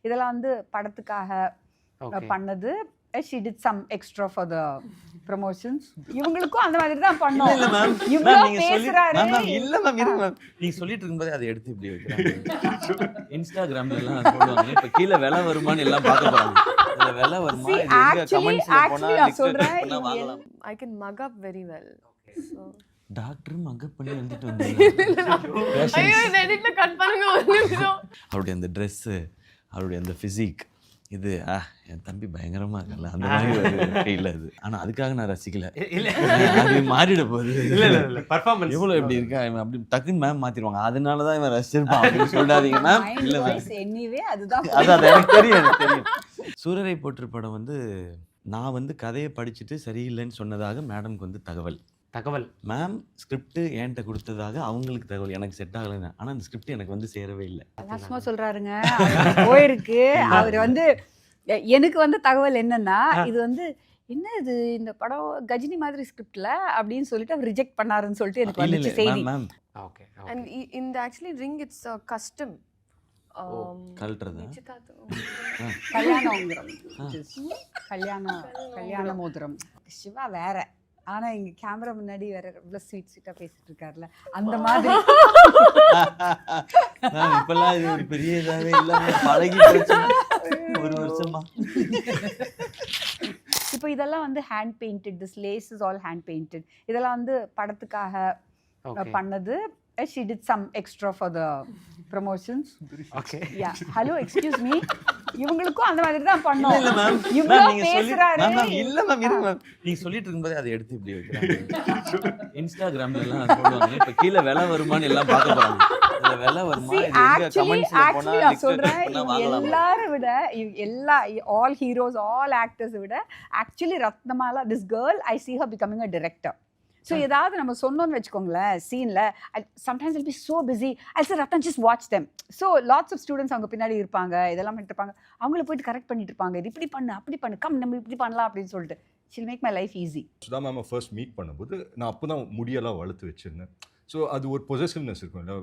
இதெல்லாம் வந்து படத்துக்காக பண்ணது. she did some extra for the promotions. இவங்களுக்கும் அந்த மாதிரி தான் பண்ணோம். இல்ல மேம், இவ்ளோ நீங்க பேசுறாரு. இல்ல மேம், இருங்க மேம். நீங்க சொல்லிட்டு இருக்கும்போது அதை எடுத்து இப்படி வைக்கிறாங்க. இன்ஸ்டாகிராம்ல எல்லாம் போடுவாங்க. இப்ப கீழ விலை வருமான்னு எல்லாம் பார்க்க போறாங்க. இதுல விலை வருமா? இது எங்க கமெண்ட்ஸ்ல போனா சொல்றேன் வாங்கலாம். I can mug up very well. So doctor mug up பண்ணி எழுதிட்டு வந்தாங்க. ஐயோ இந்த எடிட்ல கட் பண்ணுங்க ஒரு நிமிஷம். அவருடைய அந்த Dress, அவருடைய அந்த ஃபிசிக், இது என் தம்பி பயங்கரமா இருக்கல அந்த மாதிரி ஒரு ஃபீல் அது. ஆனா அதுக்காக நான் ரசிக்கல. இல்ல அது மாறிட போகுது. இல்ல பெர்ஃபார்மன்ஸ் எவ்வளவு எப்படி இருக்கா இவன் அப்படி டக்குன்னு மேம் மாத்திடுவாங்க. அதனால தான் இவன் ரசிச்சிருப்பான் அப்படின்னு சொல்லாதீங்க மேம். இல்ல மேம், எனிவே அதுதான் அது எனக்கு தெரியும். சூரரை போற்று படம் வந்து நான் வந்து கதையை படிச்சுட்டு சரியில்லைன்னு சொன்னதாக மேடம்க்கு வந்து தகவல். மேம் ஸ்கிரிப்ட் என்கிட்ட கொடுத்ததாக அவங்களுக்கு தகவல். எனக்கு செட் ஆகலைன்னு. ஆனால் அந்த ஸ்கிரிப்ட் எனக்கு வந்து சேரவே இல்லை. சும்மா சொல்றாருங்க. போயிருக்கு. அவர் வந்து எனக்கு வந்து தகவல் என்னன்னா, இது வந்து என்ன இது இந்த படம் கஜினி மாதிரி ஸ்கிரிப்ட்ல அப்படின்னு சொல்லிட்டு அவர் ரிஜெக்ட் பண்ணாருன்னு சொல்லிட்டு எனக்கு வந்துச்சு செய்தி. Ma'am okay And in the actually ring it's a custom. கல்றதா கல்யாணம் கல்யாண மோதிரம். சிவா வேற. ஆனா இங்க கேமரா முன்னாடி வேற இவ்வளவு ஸ்வீட்டா பேசிட்டு இருக்காருல்ல அந்த மாதிரி. இப்பெல்லாம் இது ஒரு பெரிய இதாவே இல்லாம பழகி போச்சு ஒரு வருஷமா. இப்போ இதெல்லாம் வந்து hand painted. This lace is all hand painted. இதெல்லாம் வந்து படத்துக்காக பண்ணது. she did some extra for the promotions. Okay yeah hello excuse me. இவங்களுக்கும் அந்த மாதிரி தான் பண்ணோம். இல்ல மேம், இவ்ளோ நீங்க பேசுறாரு. இல்ல மேம், இருங்க மேம். நீங்க சொல்லிட்டு இருக்கும்போது அதை எடுத்து இப்படி வைக்கிறாங்க. இன்ஸ்டாகிராம்ல எல்லாம் போடுவாங்க. இப்ப கீழ விலை வருமான்னு எல்லாம் பார்க்க போறாங்க. இதுல விலை வருமா? இது எங்க கமெண்ட்ஸ்ல போனா நான் சொல்றேன் எல்லாரும் விட எல்லா all heroes all actors விட actually Rathnamala this girl I see her becoming a director. So ஏதாவது நம்ம சொன்னோன்னு வச்சுக்கோங்களேன் சீனில், sometimes will be so busy I say Ratan just watch them. So lots of students அவங்க பின்னாடி இருப்பாங்க, இதெல்லாம் பண்ணிட்டு இருப்பாங்க. அவங்கள போயிட்டு கரெக்ட் பண்ணிட்டு இருப்பாங்க. இது இப்படி பண்ணு அப்படி பண்ணு, கம் நம்ம இப்படி பண்ணலாம் அப்படின்னு சொல்லிட்டு. She'll make my life easy. Sudha ma'am first meet பண்ணும்போது நான் அப்போ தான் முடியெல்லாம் வளர்த்து வச்சுருந்தேன். ஸோ அது ஒரு பொசசிவ்னஸ் இருக்கும். இல்லை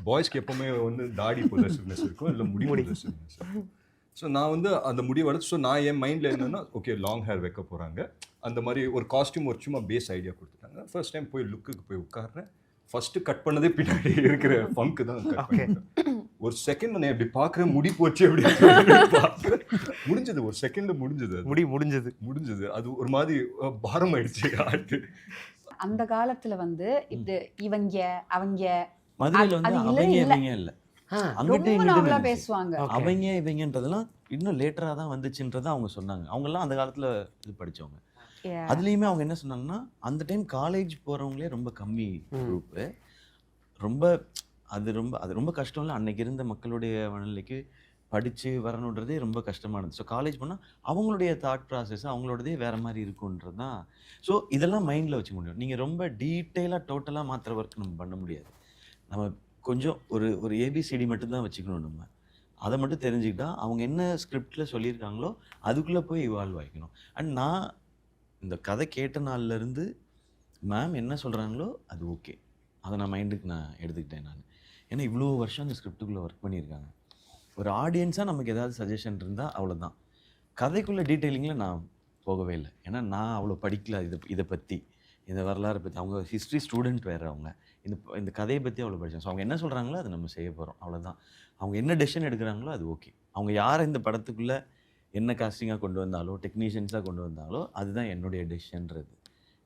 பாய்ஸ்க்கு எப்போவுமே வந்து தாடி பொசசிவ்னஸ் இருக்கும், இல்லை முடி பொசசிவ்னஸ் இருக்கும். ஸோ நான் வந்து அந்த முடியை வளர்த்து, ஸோ நான் என் மைண்டில் என்னென்னா ஓகே லாங் ஹேர் வைக்க போகிறாங்க, அந்த மாதிரி ஒரு காஸ்டியூம் ஒரு சும்மா பேஸ் ஐடியா கொடுத்துட்டாங்க. ஃபர்ஸ்ட் டைம் போய் லுக்குக்கு போய் உட்கார்றேன். ஃபஸ்ட்டு கட் பண்ணதே பின்னாடி இருக்கிற ஃபங்க்கு தான் கட் பண்ணிட்டேன். ஒரு செகண்ட் நான் எப்படி பார்க்குறேன், முடி போச்சு அப்படி பார்க்குறேன். முடிஞ்சது, ஒரு செகண்டில் முடிஞ்சது. முடிஞ்சது அது ஒரு மாதிரி பாரம் ஆயிடுச்சு ஆட்டு. அந்த காலத்தில் வந்து இது இவங்க அவங்க மதுரையில் வந்து அவங்க இவங்க இல்லை, ரொம்ப பேசுவாங்க. அவங்க இவங்கன்றதெல்லாம் இன்னும் லேட்டராக தான் வந்துச்சுன்றதை அவங்க சொன்னாங்க. அவங்கெல்லாம் அந்த காலத்தில் இது படித்தவங்க. அதுலேயுமே அவங்க என்ன சொன்னாங்கன்னா, அந்த டைம் காலேஜ் போகிறவங்களே ரொம்ப கம்மி குரூப்பு. அது ரொம்ப கஷ்டம் இல்லை. அன்னைக்கு இருந்த மக்களுடைய மனநிலைக்கு படித்து வரணுன்றதே ரொம்ப கஷ்டமானது. ஸோ காலேஜ் போனால் அவங்களுடைய தாட் ப்ராசஸ் அவங்களோடதே வேறு மாதிரி இருக்குன்றது தான். ஸோ இதெல்லாம் மைண்டில் வச்சுக்க முடியும். நீங்கள் ரொம்ப டீட்டெயிலாக டோட்டலாக மாத்திர ஒர்க் நம்ம பண்ண முடியாது. நம்ம கொஞ்சம் ஒரு ஏபிசிடி மட்டும்தான் வச்சுக்கணும். நம்ம அதை மட்டும் தெரிஞ்சுக்கிட்டா அவங்க என்ன ஸ்கிரிப்டில் சொல்லியிருக்காங்களோ அதுக்குள்ளே போய் இவால்வ் ஆகிக்கணும். அண்ட் நான் இந்த கதை கேட்ட நாள்லேருந்து மேம் என்ன சொல்கிறாங்களோ அது ஓகே, அதை நான் மைண்டுக்கு நான் எடுத்துக்கிட்டேன். நான் ஏன்னா இவ்வளோ வருஷம் அந்த ஸ்கிரிப்டுக்குள்ளே ஒர்க் பண்ணியிருக்காங்க. ஒரு ஆடியன்ஸாக நமக்கு ஏதாவது சஜஷன் இருந்தால் அவ்வளோதான். கதைக்குள்ளே டீட்டெயிலிங்கில் நான் போகவே இல்லை. ஏன்னா நான் அவ்வளோ படிக்கல இதை பற்றி, இந்த வரலாறை பற்றி. அவங்க ஹிஸ்ட்ரி ஸ்டூடெண்ட் வேறு. அவங்க இந்த கதையை பற்றி அவ்வளோ படித்தோம். ஸோ அவங்க என்ன சொல்கிறாங்களோ அதை நம்ம செய்ய போகிறோம், அவ்வளோதான். அவங்க என்ன டெசிஷன் எடுக்கிறாங்களோ அது ஓகே. அவங்க யாரை இந்த படத்துக்குள்ளே என்ன காஸ்டிங்காக கொண்டு வந்தாலோ டெக்னீஷியன்ஸாக கொண்டு வந்தாலோ அதுதான் என்னுடைய டெசிஷன்றது.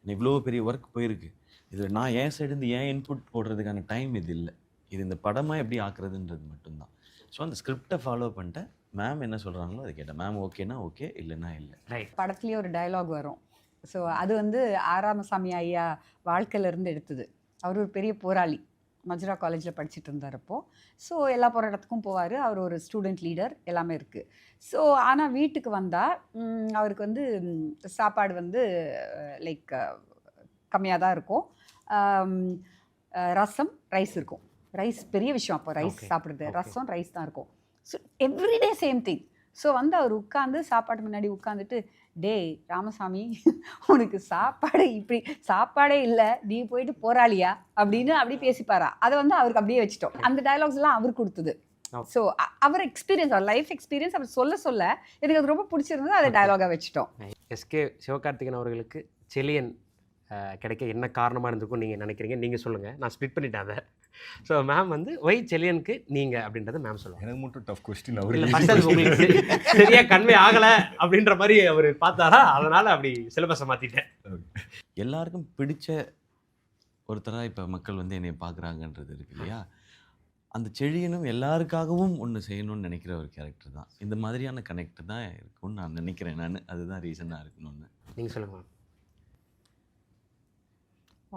இவ்வளோ பெரிய ஒர்க் போயிருக்கு. இதில் நான் என் சைடு ஏன் இன்புட் போடுறதுக்கான டைம் இது இல்லை. இது இந்த படமாக எப்படி ஆக்குறதுன்றது மட்டும்தான். ஸோ அந்த ஸ்கிரிப்டை ஃபாலோ பண்ணிட்டேன். மேம் என்ன சொல்கிறாங்களோ அதை கேட்டேன். மேம் ஓகேனா ஓகே, இல்லைன்னா இல்லை. படத்துலேயே ஒரு டயலாக் வரும். ஸோ அது வந்து ஆராமசாமி ஐயா வாழ்க்கையிலேருந்து எடுத்தது. அவர் ஒரு பெரிய போராளி. மஜ்ரா காலேஜில் படிச்சுட்டு இருந்தாரப்போ. ஸோ எல்லா போராட்டத்துக்கும் போவார். அவர் ஒரு ஸ்டூடெண்ட் லீடர், எல்லாமே இருக்குது. ஸோ ஆனால் வீட்டுக்கு வந்தால் அவருக்கு வந்து சாப்பாடு வந்து லைக் கம்மியாக தான் இருக்கும். ரசம் ரைஸ் இருக்கும். ரைஸ் பெரிய விஷயம் அப்போ ரைஸ் சாப்பிட்றது. ரசம் ரைஸ் தான் இருக்கும். So everyday same thing. So வந்து அவர் உட்காந்து சாப்பாடு முன்னாடி உட்காந்துட்டு, டேய் ராமசாமி, உனக்கு சாப்பாடே இல்லை, நீ போயிட்டு போராளியா அப்படின்னு அப்படி பேசிப்பாரா. அதை வந்து அவருக்கு அப்படியே வச்சுட்டோம். அந்த டயலாக்ஸ் எல்லாம் அவர் கொடுத்தது. ஸோ அவர் எக்ஸ்பீரியன்ஸ், அவர் லைஃப் எக்ஸ்பீரியன்ஸ் அவர் சொல்ல சொல்ல எனக்கு அது ரொம்ப பிடிச்சிருந்தது, அதை டயலாகாக வச்சுட்டோம். எஸ்கே சிவகார்த்திகேயன் அவர்களுக்கு செலியன் கிடைக்க என்ன காரணமாக இருந்திருக்கும் நீங்கள் நினைக்கிறீங்க? நீங்கள் சொல்லுங்கள், நான் ஸ்ப்ளிட் பண்ணிட்டேன் அதை. ஸோ மேம் வந்து ஒய் செலியனுக்கு நீங்கள் அப்படின்றத மேம் சொல்லுவாங்க. எனக்கு மட்டும் டஃப் கொஸ்டின். இல்லை ஃபர்ஸ்ட் அது உங்களுக்கு சரியாக கன்வே ஆகலை அப்படின்ற மாதிரி அவர் பார்த்தாரா, அதனால் அப்படி சிலபஸை மாற்றிட்டேன். எல்லாருக்கும் பிடிச்ச ஒருத்தராக இப்போ மக்கள் வந்து என்னை பார்க்குறாங்கன்றது இருக்கு இல்லையா? அந்த செழியனும் எல்லாருக்காகவும் ஒன்று செய்யணும்னு நினைக்கிற ஒரு கேரக்டர் தான். இந்த மாதிரியான கனெக்ட் தான் இருக்கும்னு நான் நினைக்கிறேன். அதுதான் ரீசனாக இருக்கணும்னு. நீங்கள் சொல்லுங்கள் மேம்.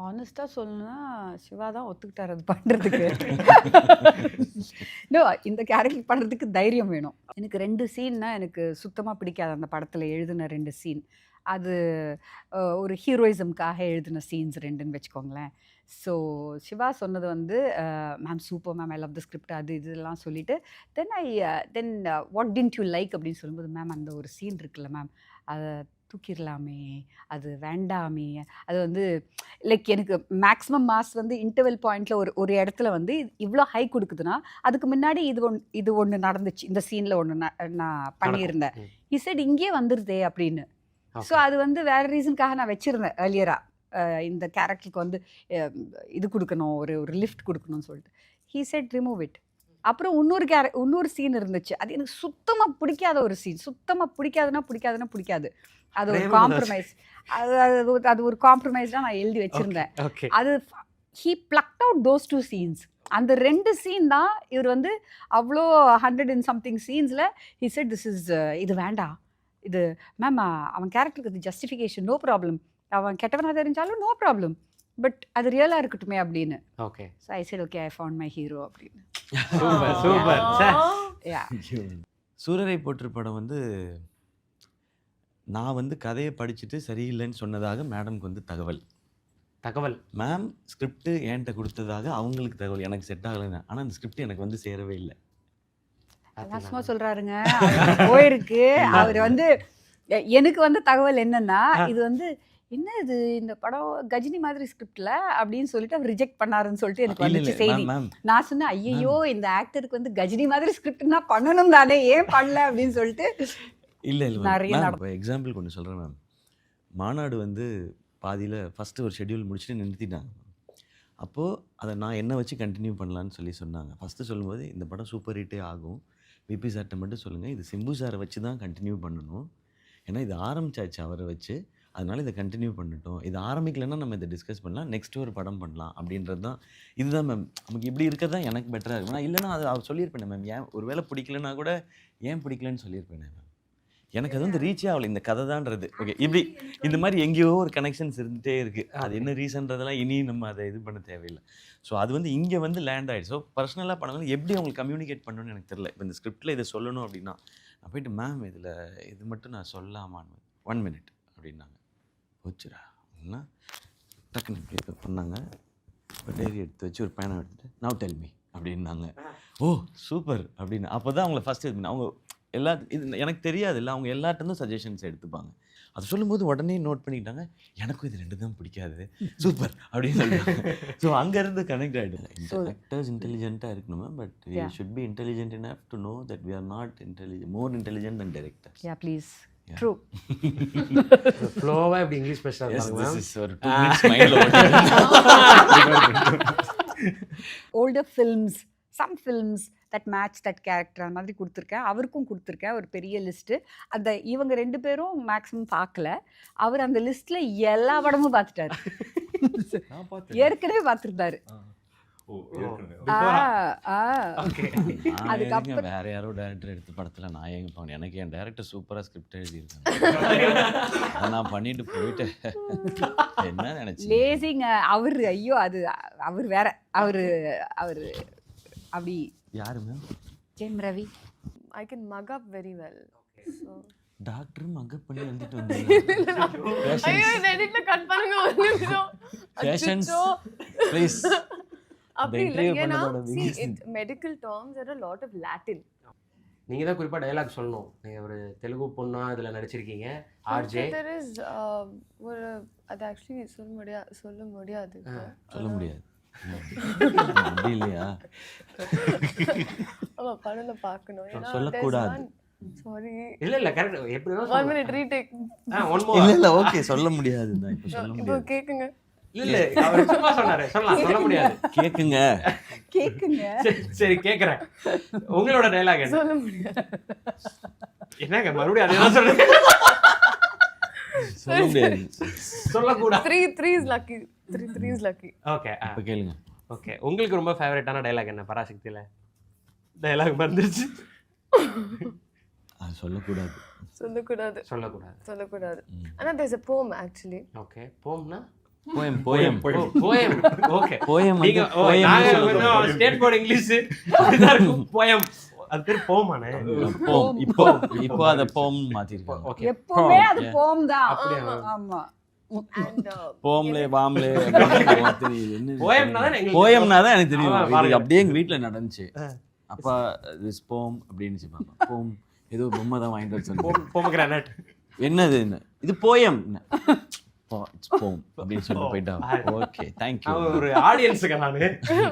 ஆனஸ்ட்டாக சொல்லணும்னா சிவா தான் ஒத்துக்கிட்டார் அது பண்ணுறதுக்கு. நோ, இந்த கேரக்டர் பண்ணுறதுக்கு தைரியம் வேணும். எனக்கு 2 சீன்னா எனக்கு சுத்தமாக பிடிக்காது. அந்த படத்தில் எழுதின 2 சீன் அது ஒரு ஹீரோயிசம்காக எழுதின சீன்ஸ் 2ன்னு வச்சுக்கோங்களேன். ஸோ சிவா சொன்னது வந்து ma'am super ma'am, I love the script, அது இதெல்லாம் சொல்லிவிட்டு then what didn't you like அப்படின்னு சொல்லும்போது, மேம் அந்த ஒரு சீன் இருக்குல்ல மேம், அதை தூக்கிடலாமே, அது வேண்டாமே, அது வந்து லைக் எனக்கு மேக்ஸிமம் மாஸ் வந்து இன்டர்வெல் பாயிண்டில் ஒரு இடத்துல வந்து இவ்வளோ ஹை கொடுக்குதுன்னா அதுக்கு முன்னாடி இது ஒன்று நடந்துச்சு, இந்த சீனில் ஒன்று நான் பண்ணியிருந்தேன். இசைட் இங்கேயே வந்துடுதே அப்படின்னு. ஸோ அது வந்து வேறு ரீசனுக்காக நான் வச்சுருந்தேன் ஏர்லியராக, இந்த கேரக்டருக்கு வந்து இது கொடுக்கணும், ஒரு லிஃப்ட் கொடுக்கணும்னு சொல்லிட்டு. He set remove it. அப்புறம் இன்னொரு சீன் இருந்துச்சு, அது எனக்கு சுத்தமாக பிடிக்காத ஒரு சீன். சுத்தமாக பிடிக்காதுன்னா பிடிக்காது. அது ஒரு காம்ப்ரமைஸ், அது ஒரு காம்ப்ரமைஸ்டாக நான் எழுதி வச்சுருந்தேன். அது he plugged out those 2 scenes. அந்த 2 சீன் தான் இவர் வந்து அவ்வளோ 100 and something சீன்ஸில் ஹி செட் திஸ் இஸ், இது வேண்டாம், இது மேம் அவன் கேரக்டருக்கு இது ஜஸ்டிஃபிகேஷன், நோ ப்ராப்ளம், அவன் கெட்டவனாக தெரிஞ்சாலும் நோ ப்ராப்ளம், பட் அது ரியலாக இருக்கட்டுமே அப்படின்னு. Okay. So I set okay, I found my hero அப்படின்னு. சூப்பர். சூரரை போற்று படம் வந்து நான் வந்து கதையை படிச்சுட்டு சரியில்லைன்னு சொன்னதாக மேடம்க்கு வந்து தகவல். மேம் ஸ்கிரிப்ட் என்கிட்ட கொடுத்ததாக அவங்களுக்கு தகவல், எனக்கு செட் ஆகலைன்னு. ஆனால் அந்த ஸ்கிரிப்ட் எனக்கு வந்து சேரவே இல்லை. சும்மா சொல்கிறாருங்க, போயிருக்கு. அவர் வந்து எனக்கு வந்து தகவல் என்னன்னா, இது வந்து என்ன இது இந்த படம் கஜினி மாதிரி ஸ்கிரிப்ட்ல அப்படின்னு சொல்லிட்டு அவர் ரிஜெக்ட் பண்ணாருன்னு சொல்லிட்டு எனக்கு வந்துச்சு செய்தி. நான் சொன்னேன், ஐயோ இந்த ஆக்டருக்கு வந்து கஜினி மாதிரி ஸ்கிரிப்ட்னா பண்ணணும் தானே, ஏன் பண்ணல அப்படின்னு சொல்லிட்டு. இல்லை நிறைய எக்ஸாம்பிள் கொண்டு சொல்கிறேன் மேம். மாநாடு வந்து பாதியில் ஃபஸ்ட்டு ஒரு ஷெட்யூல் முடிச்சுட்டு நிறுத்திட்டாங்க. அப்போது அதை நான் என்ன வச்சு கண்டினியூ பண்ணலான்னு சொன்னாங்க. ஃபஸ்ட்டு சொல்லும்போது இந்த படம் சூப்பர் ஹிட்டே ஆகும், விபி சார்கிட்ட மட்டும் சொல்லுங்கள், இது சிம்பு சாரை வச்சு தான் கண்டினியூ பண்ணணும், ஏன்னா இது ஆரம்பிச்சாச்சு அவரை வச்சு, அதனால் இதை கண்டினியூ பண்ணட்டும், இது ஆரம்பிக்கலைன்னா நம்ம இதை டிஸ்கஸ் பண்ணலாம், நெக்ஸ்ட்டு ஒரு படம் பண்ணலாம் அப்படின்றது தான். இதுதான் மேம் நமக்கு இப்படி இருக்கிறது தான் எனக்கு பெட்டராக இருக்கும். நான் இல்லைன்னா அது அவர் சொல்லியிருப்பேன் மேம், ஏன் ஒரு வேளை பிடிக்கலன்னா கூட ஏன் பிடிக்கலன்னு சொல்லியிருப்பேன் மேம். எனக்கு அது வந்து ரீச்சே ஆகலை இந்த கதை தான்றது. ஓகே, இப்படி இந்த மாதிரி எங்கேயோ ஒரு கனெக்ஷன்ஸ் இருந்துகிட்டே இருக்குது. அது என்ன ரீசன்றதெல்லாம் இனி நம்ம அதை இது பண்ண தேவையில்லை. ஸோ அது வந்து இங்கே வந்து லேண்ட் ஆகிடுச்சு. ஸோ பர்சனலாக பண்ணாலும் எப்படி அவங்களுக்கு கம்யூனிகேட் பண்ணணும்னு எனக்கு தெரியல. இப்போ இந்த ஸ்கிரிப்டில் இதை சொல்லணும் அப்படின்னா நான் போயிட்டு மேம் இதில் இது மட்டும் நான் சொல்லலாமான்னு 1 minute அப்படின்னாங்க. போச்சுரா அப்படின்னா டக்குன்னு இப்படி பண்ணாங்க. இப்போ டைரி எடுத்து வச்சு ஒரு பேனை எடுத்துகிட்டு நவ் டெல் மீ அப்படின்னாங்க. ஓ சூப்பர் அப்படின்னு. அப்போ தான் அவங்கள ஃபஸ்ட்டு இது அவங்க இது எனக்கு தெரியாது இல்லை, அவங்க எல்லார்ட்டேருந்தும் சஜஷன்ஸ் எடுத்துப்பாங்க. அது சொல்லும்போது உடனே நோட் பண்ணிக்கிட்டாங்க, எனக்கும் இது 2 தான் பிடிக்காது, சூப்பர் அப்படின்னு சொல்லிட்டாங்க. ஸோ அங்கேருந்து கனெக்ட் ஆகிடும். ஆக்டர்ஸ் இன்டெலிஜென்ட்டாக இருக்கணும், but we should be intelligent enough to know that we are not more intelligent than directors. Yeah please. True. ஃப்ளோவா இப்படி இங்கிலீஷ் பேசுறாங்க. ஒரு 2 minutes மைண்ட்ல older films, some films that match that character அந்த மாதிரி கொடுத்துருக்கேன். அவருக்கும் கொடுத்துருக்கேன் ஒரு பெரிய லிஸ்ட்டு. அந்த இவங்க 2 பேரும் மேக்ஸிமம் பார்க்கல. அவர் அந்த லிஸ்ட்டில் எல்லா படமும் பார்த்துட்டாரு. ஏற்கனவே பார்த்துருந்தாரு. அதுக்கப்புறம் வேற யாரோ டைரக்டர் எடுத்த படத்தில் நான் எங்க போனேன். எனக்கு என் டைரக்டர் சூப்பராக ஸ்கிரிப்ட் எழுதியிருக்காங்க, நான் பண்ணிட்டு போயிட்டு என்ன நினைச்சேன் லேசிங்க. அவர் ஐயோ அது அவர் வேற, அவர் அப்படி. யாரு ma'am? Jayam Ravi. I can mug up very well. So doctor mug up பண்ணி எழுதிட்டு வந்தீங்க. ஐயோ இந்த எடிட்ல கட் பண்ணுங்க ஒரு நிமிஷம். Patience please. அப்படி இல்லைனா see medical terms are a lot of Latin. நீங்க தான் குறிப்பா டயலாக் சொல்லணும். நீங்க ஒரு தெலுங்கு பொண்ணா இதுல நடிச்சிருக்கீங்க. ஆர்ஜே there is ஒரு அது actually சொல்ல முடியாது. சொல்ல முடியாது. அப்படி இல்லையா? ஆமா படம்ல பார்க்கணும். ஏன்னா சொல்லக்கூடாது. சாரி. இல்ல கரெக்ட். எப்படி 1 minute retake. One more. இல்ல இல்ல ஓகே சொல்ல முடியாது தான் இப்ப சொல்ல இப்போ முடியாது. கேக்குங்க. இல்ல அவர் சும்மா சொன்னாரு. சொல்ல முடியாது. கேக்குங்க. சரி கேக்குறேன். உங்களோட டயலாக் என்ன? சொல்ல முடியாது. என்னங்க மறுபடியும் அதே தான் சொல்றீங்க? சொல்ல முடியாது. சொல்லக்கூடாது. 3 is lucky. 3 is lucky. Okay இப்ப கேளுங்க. ஓகே உங்களுக்கு ரொம்ப ஃபேவரட்டான டயலாக் என்ன பராசக்தியில? டயலாக் மறந்துருச்சு. அது சொல்லக்கூடாது. சொல்லக்கூடாது. ஆனா there's a poem actually. Okay போம்னா போயம் போயம். ஓகே போயம் நீங்க நாங்க ஸ்டேட் போர்டு இங்கிலீஷ் அப்படிதான் இருக்கும். போயம் அது பேர் போமானே. போம். இப்போ அத போம் மாத்திருக்காங்க. ஓகே எப்பவுமே அது போம் தான். அப்படியா? ஆமா. And போம்லே வாம்லே போயம்னா தான் எங்களுக்கு போயம்னா தான் எனக்கு தெரியும். ஆமா, இது பாருங்க. அப்படியே எங்க வீட்ல நடந்துச்சு. அப்பா திஸ் போம் அப்படின்னு பாப்பா. போம் ஏதோ பொம்மை தான் வாங்கிட்டு வர சொன்னாங்க. போமகிரானட். என்னது என்ன இது போயம் இட்ஸ் போம் அப்படின்னு சொல்லி போயிட்டான். Okay thank you. ஒரு ஆடியன்ஸ்க்கு நானு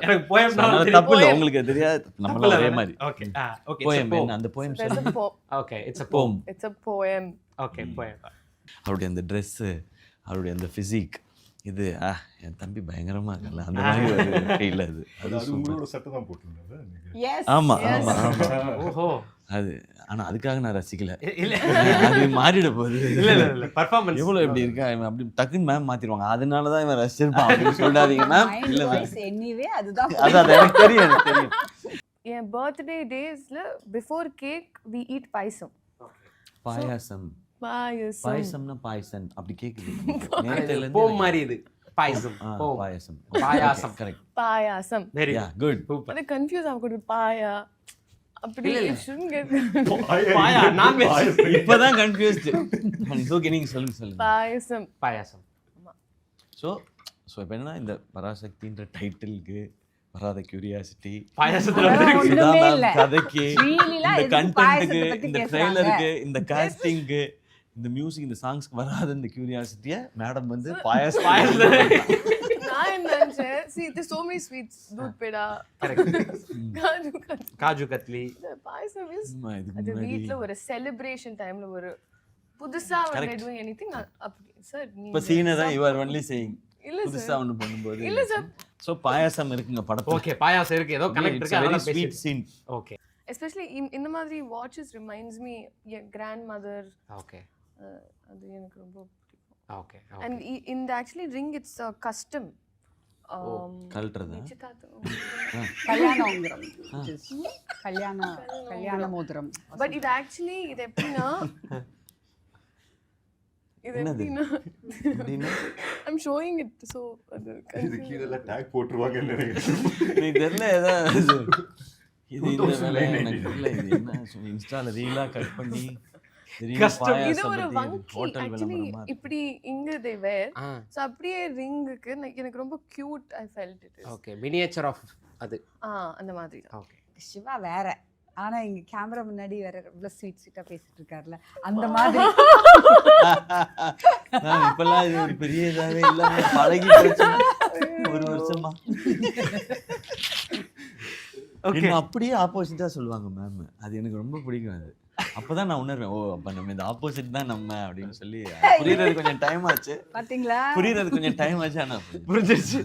எனக்கு போயம்னா அதனால தப்பு இல்ல உங்களுக்கு தெரியாது நம்மள ஒரே மாதிரி. ஓகே ஓகே போயம் என்ன அந்த போயம் there's சொல்லுங்க. a poem. Okay it's a poem. It's a poem. Okay poem. அவருடைய அந்த Dress அவருடைய அந்த ஃபிசிக் இது என் தம்பி பயங்கரமா இருக்கல அந்த மாதிரி ஒரு ஃபீல் அது. அது உங்களோட சட்டை தான் போட்டுருந்தாரு நீங்க. Yes. ஆமா Yes. ஆமா ஆமா. ஓஹோ அது ஆனா அதுக்காக நான் ரசிக்கல. இல்ல அது மாறிட போகுது. இல்ல பெர்ஃபார்மன்ஸ் எவ்வளவு எப்படி இருக்கா இவன் அப்படி டக்குன்னு மேம் மாத்திடுவாங்க. அதனால தான் இவன் ரசிச்சிருப்பான் அப்படின்னு சொல்லாதீங்க மேம். Mind இல்ல மேம் voice anyway அதுதான். அதான் எனக்கு தெரியும். என் பர்த்டே டேஸ்ல before cake we eat payasam. Payasam பாயசம்னா பாயசன் அப்படி கேக்குது. நேத்துல இருந்து போம் மாதிரி இது payasam. Poem payasam payasam. Correct. Payasam. Very yeah good. Super. அது கன்ஃபியூஸ் ஆகக்கூடாது. பாயா அப்படி shouldn't get பாயா நான் வெஜ். இப்பதான் கன்ஃபியூஸ்ட். ஓகே நீங்க சொல்லுங்க. பாயசம். பாயாசம். ஸோ இப்போ என்னன்னா இந்த பராசக்தின்ற டைட்டிலுக்கு வராத கியூரியாசிட்டி பாயாசத்துல அதெல்லாம் வந்து ஒண்ணுமே சுதா இல்ல. மேம் கதைக்கு Really-லா இந்த எதுக்கு கண்டென்ட்டுக்கு பாயசத்தை பத்தி இந்த பேசுறாங்க? ட்ரெய்லருக்கு இந்த காஸ்டிங்க்கு இந்த மியூசிக் இந்த சாங்ஸ்க்கு வராத இந்த கியூரியாசிட்டியை மேடம் வந்து பாயாசம் நான் என்ன நினைச்சேன், see there's so many sweets. दूध पेड़ा, காஜு கத்லி. காஜு கத்லி. பாயசம் is இதுக்கு அது முன்னாடி வீட்ல ஒரு செலிப்ரேஷன் டைம்ல ஒரு புதுசா வந்து doing anything அப்படி சார் இப்போ சீனை தான் யுவர் ஒன்லி சேயிங் இல்ல புதுசா சார் ஒன்று பண்ணும்போது இல்ல சார் ஸோ பாயாசம் இருக்குங்க படத்துல. ஓகே பாயாசம் இருக்கு ஏதோ கனெக்ட் இருக்கு வெரி அதனால ஸ்வீட் பேசி. சீன். ஓகே எஸ்பெஷலி இந்த மாதிரி watches reminds me your grandmother. Okay அது எனக்கு ரொம்ப பிடிக்கும். Okay And in the actually ring it's a custom. கல்ட்டுறதா கல்யாணம் கல்யாண மோதிரம். பட் இது ஆக்சுவலி இது எப்படின்னா இது என்னது? எப்படின்னா I'm showing it so அது இது கீழ டாக் போட்டுருவாங்கன்னு நினைக்கிறேன். நீ தெரியல ஏதாவது இது இந்த வேலை எனக்கு தெரியல. இது என்ன இன்ஸ்டால ரீலா கட் பண்ணி Custom. இது ஒரு வங்கி ஹோட்டல் ஆக்சுவலி விளம்பரமா இப்படி இங்க they wear. ஆ So அப்படியே ரிங்குக்கு எனக்கு ரொம்ப cute I felt it is. Okay miniature of அது. அந்த மாதிரி தான். ஓகே சிவா வேற. ஆனா இங்க கேமரா முன்னாடி வேற இவ்வளவு ஸ்வீட்டா பேசிட்டு இருக்காருல்ல அந்த மாதிரி. நான் இப்பெல்லாம் இது ஒரு பெரிய இதாவே இல்லாம பழகி போச்சு ஒரு வருஷமா. ஓகே அப்படியே ஆப்போசிட்டா சொல்லுவாங்க மேம். அது எனக்கு ரொம்ப பிடிக்கும். அது அப்பதான் நான் உணர்வேன் ஓ அப்ப நம்ம இந்த ஆப்போசிட் தான் நம்ம அப்படின்னு சொல்லி புரியறது கொஞ்சம் டைம் ஆச்சு. பாத்தீங்களா? புரியறது கொஞ்சம் டைம் ஆச்சு ஆனா புரிஞ்சிருச்சு.